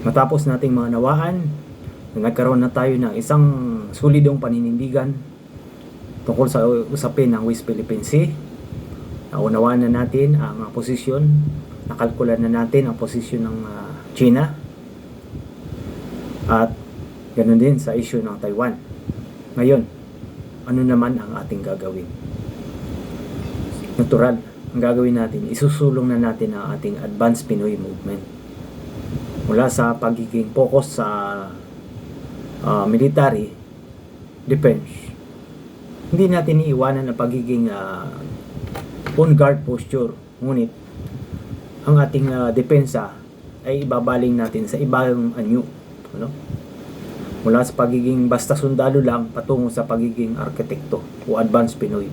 Matapos nating manawaan, nagkaroon na tayo ng isang solidong paninindigan tungkol sa usapin ng West Philippine Sea. Naunawaan na natin ang posisyon, nakalkulan na natin ang posisyon ng China, at ganoon din sa issue ng Taiwan. Ngayon, ano naman ang ating gagawin? Natural, ang gagawin natin, isusulong na natin ang ating Advanced Pinoy Movement. Mula sa pagiging focus sa military defense, hindi natin iiwanan ang pagiging on guard posture. Ngunit, ang ating depensa ay ibabaling natin sa ibang anyo. Ano? Mula sa pagiging basta sundalo lang patungo sa pagiging arkitekto o advanced Pinoy.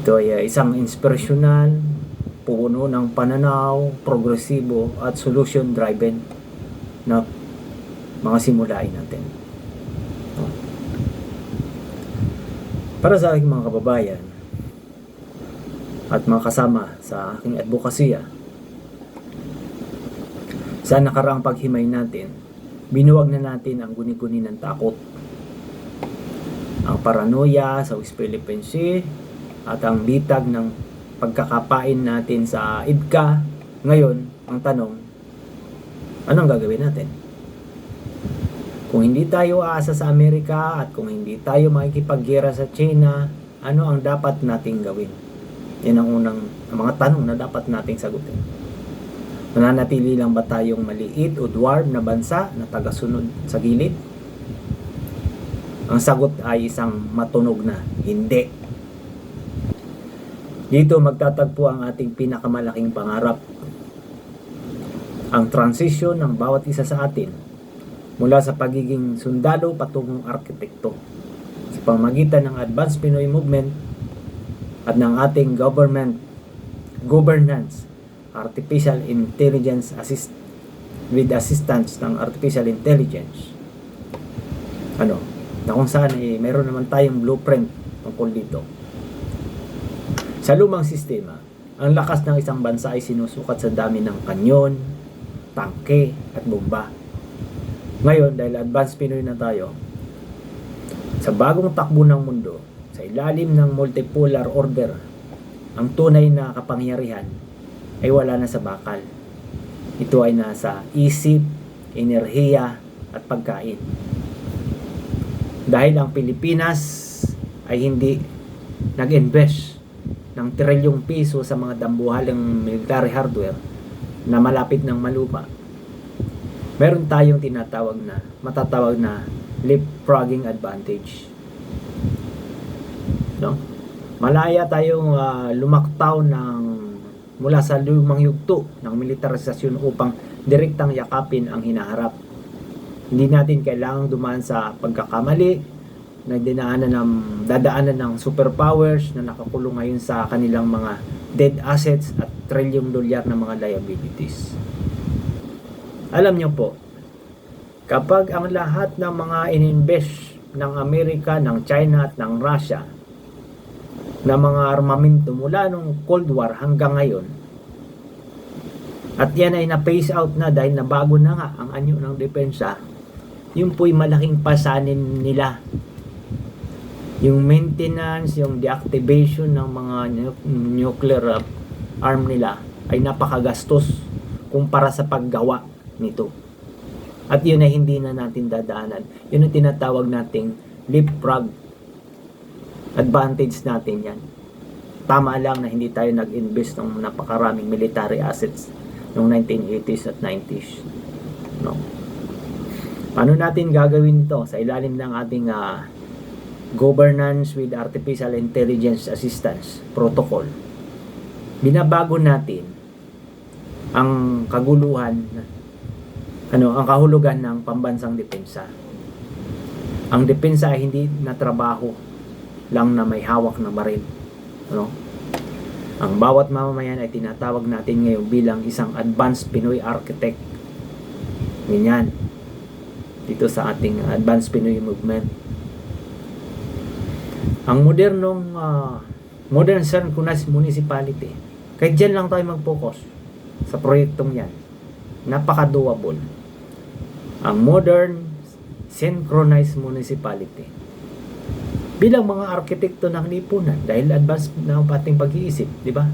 Ito ay isang inspirasyonal, puno ng pananaw, progresibo at solution driven na mga simulain natin. Para sa aking mga kababayan at mga kasama sa aking advokasya, sa nakaraang paghimay natin, binuwag na natin ang guni-guni ng takot, ang paranoia sa West Philippine Sea, at ang bitag ng pagkakapain natin sa IDCA. Ngayon, ang tanong, anong gagawin natin? Kung hindi tayo aasa sa Amerika at kung hindi tayo makikipaggera sa China, ano ang dapat nating gawin? Yan ang mga tanong na dapat nating sagutin. Mananatili lang ba tayong maliit o dwarf na bansa na tagasunod sa gilid? Ang sagot ay isang matunog na hindi. Dito magtatagpo ang ating pinakamalaking pangarap. Ang transition ng bawat isa sa atin mula sa pagiging sundalo patungong arkitekto sa pamamagitan ng Advanced Pinoy Movement at ng ating governance, artificial intelligence with assistance ng artificial intelligence. Na kung saan meron naman tayong blueprint tungkol dito. Sa lumang sistema, ang lakas ng isang bansa ay sinusukat sa dami ng kanyon, tangke, at bomba. Ngayon, dahil advanced Pinoy na tayo, sa bagong takbo ng mundo, sa ilalim ng multipolar order, ang tunay na kapangyarihan ay wala na sa bakal. Ito ay nasa isip, enerhiya, at pagkain. Dahil ang Pilipinas ay hindi nag-invest ng trilyong piso sa mga dambuhalang military hardware na malapit ng malupa, meron tayong matatawag na leapfrogging advantage. No? Malaya tayong lumaktaw mula sa lumang yugto ng militarisasyon upang direktang yakapin ang hinaharap. Hindi natin kailangang dumaan sa pagkakamali na dadaanan ng superpowers na nakakulong ngayon sa kanilang mga dead assets at trilyong dolyar na mga liabilities. Alam nyo po, kapag ang lahat ng mga ininvest ng Amerika, ng China at ng Russia na mga armamento mula nung Cold War hanggang ngayon, at yan ay na-phase out na dahil nabago na nga ang anyo ng depensa, yun po'y malaking pasanin nila. Yung maintenance, yung deactivation ng mga nuclear arm nila ay napakagastos kumpara sa paggawa nito. At yun ay hindi na natin dadaanan. Yun ang tinatawag nating leapfrog advantage natin yan. Tama lang na hindi tayo nag-invest ng napakaraming military assets noong 1980s at 90s. No? Paano natin gagawin to sa ilalim ng ating governance with artificial intelligence assistance protocol? Binabago natin ang ang kahulugan ng pambansang depensa. Ang depensa ay hindi na trabaho lang na may hawak na baril. Ang bawat mamamayan ay tinatawag natin ngayon bilang isang advanced Pinoy architect. Ganyan. Dito sa ating Advanced Pinoy Movement. Ang modern San Kunas Municipality, kahit dyan lang tayo mag-focus sa proyektong yan. napaka-doable. Ang modern synchronized municipality. Bilang mga arkitekto ng lipunan, dahil advanced na ang ating pag-iisip, di ba?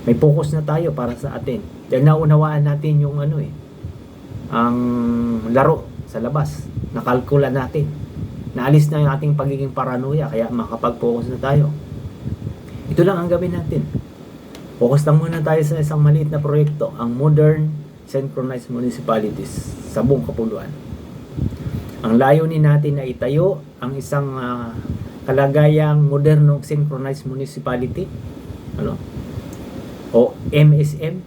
May focus na tayo para sa atin. Dahil naunawaan natin yung ang laro sa labas. Nakalkula natin. Naalis na yung ating pagiging paranoia, kaya makapag-focus na tayo. Ito lang ang gawin natin. Focus lang muna tayo sa isang maliit na proyekto, ang modern synchronized municipalities sa buong kapuluan. Ang layunin natin na itayo ang isang kalagayang modernong synchronized municipality, o MSM.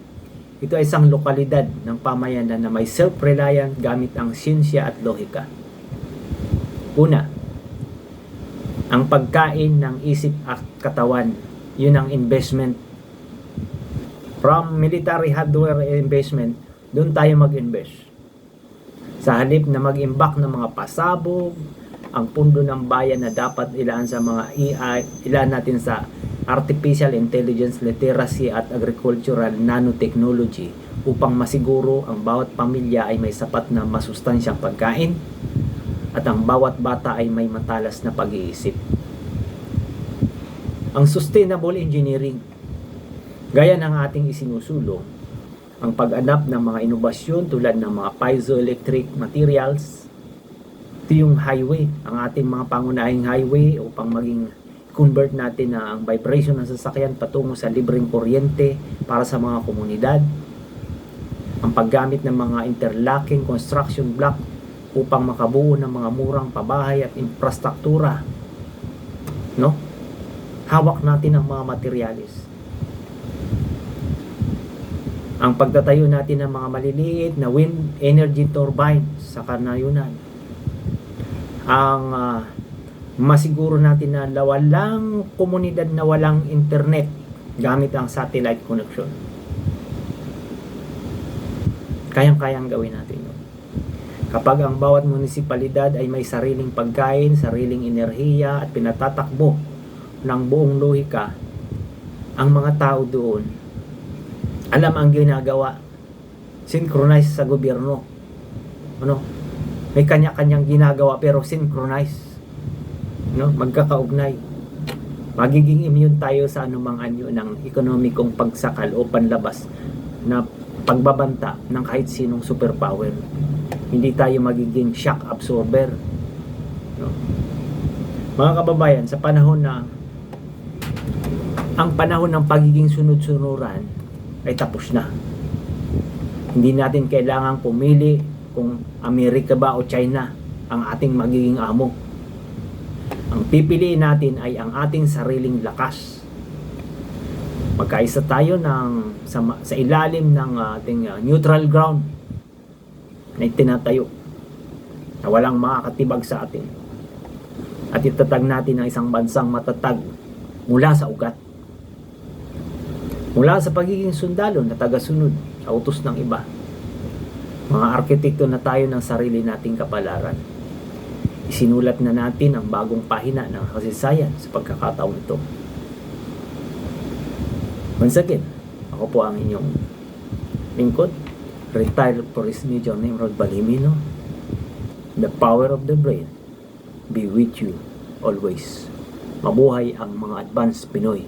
Ito ay isang lokalidad ng pamayanan na may self-reliant gamit ang siyensya at lohika. Una, ang pagkain ng isip at katawan, yun ang investment. From military hardware investment, doon tayo mag-invest. Sa halip na mag-imbak ng mga pasabog, ang pundo ng bayan na dapat ilaan sa mga AI, ilaan natin sa artificial intelligence, literacy at agricultural nanotechnology upang masiguro ang bawat pamilya ay may sapat na masustansyang pagkain at ang bawat bata ay may matalas na pag-iisip. Ang sustainable engineering, gaya ng ating isinusulong, ang pag-adapt ng mga inobasyon tulad ng mga piezoelectric materials. Ito yung highway, ang ating mga pangunahing highway upang maging convert natin na ang vibration ng sasakyan patungo sa libreng kuryente para sa mga komunidad. Ang paggamit ng mga interlocking construction block upang makabuo ng mga murang pabahay at infrastruktura. Hawak natin ang mga materyales. Ang pagtatayo natin ng mga maliliit na wind energy turbines sa kanayunan. Ang masiguro natin na walang komunidad na walang internet gamit ang satellite connection. Kayang-kayang gawin natin yun. Kapag ang bawat munisipalidad ay may sariling pagkain, sariling enerhiya at pinatatakbo ng buong lohika, ang mga tao doon alam ang ginagawa, synchronized sa gobyerno. May kanya-kanyang ginagawa pero synchronized. Magkakaugnay. Magiging immune tayo sa anumang anyo ng ekonomikong pagsakal o panlabas na pagbabanta ng kahit sinong superpower. Hindi tayo magiging shock absorber. Mga kababayan, sa panahon na ang panahon ng pagiging sunod-sunuran ay tapos na. Hindi natin kailangang pumili kung Amerika ba o China ang ating magiging amo. Ang pipiliin natin ay ang ating sariling lakas. Magkaisa tayo sa ilalim ng ating neutral ground na itinatayo na walang makakatibag sa atin. At itatag natin ang isang bansang matatag mula sa ugat. Mula sa pagiging sundalo na tagasunod sa utos ng iba. Mga arkitekto na tayo ng sarili nating kapalaran. Isinulat na natin ang bagong pahina ng kasaysayan sa pagkakataon ito. Once again, ako po ang inyong lingkod, retired Police Major Nimrod Balimino. The power of the brain be with you always. Mabuhay ang mga advanced Pinoy.